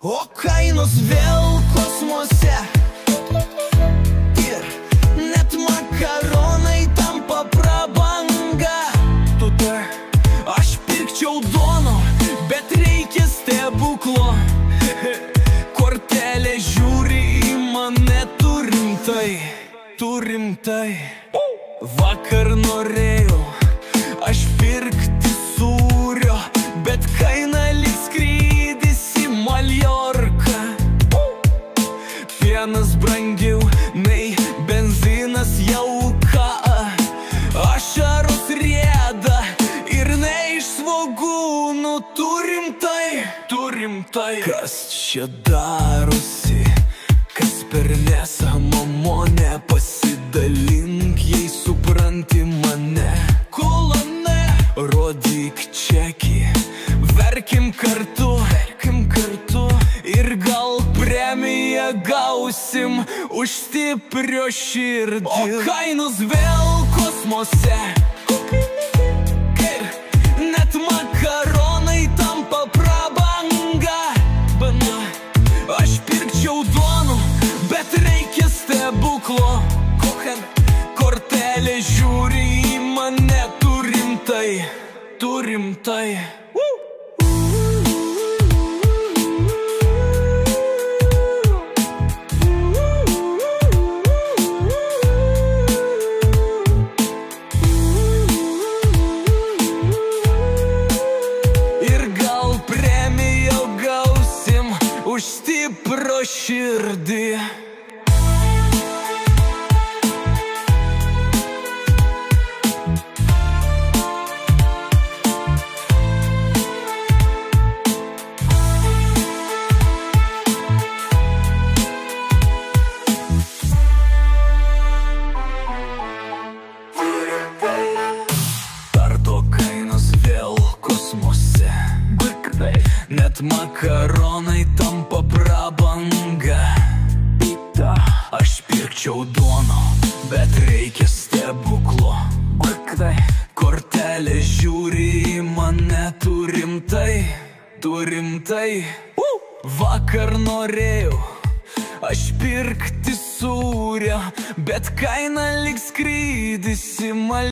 O kainos vėl kosmose ir net makaronai tampa prabanga. Aš pirkčiau duoną, bet reikia stebuklo. Kortelė žiūri į mane, tu rimtai. Vakar norėjau aš pirkti sūrio, bet kaina lyg skrydis į Maljorką. Pienas brangiau nei benzinas, jauka. Ašaros rieda ir ne iš svogūnų. Tu rimtai. Kas čia darosi? Kas per nesąmonė? Pasidalink, jei supranti mane. Kolone, rodyk čekį, verkim kartu. Ir gal premiją gausim už stiprio širdį. O kainos vėl kosmose ir net makaronai tampa prabanga. Aš pirkčiau duoną, bet reikia stebuklo. Kortelė žiūri į mane, tu rimtai. Ir gal premiją gausim už stipro širdį. Tarto kainos vėl kosmose, net makaronai tampa prabanga. Aš pirkčiau duoną, bet reikia stebuklo. Kortelė žiūri į mane, tu rimtai. Vakar norėjau aš pirkti sūrio, bet kaina lyg skrydis į Maljorką.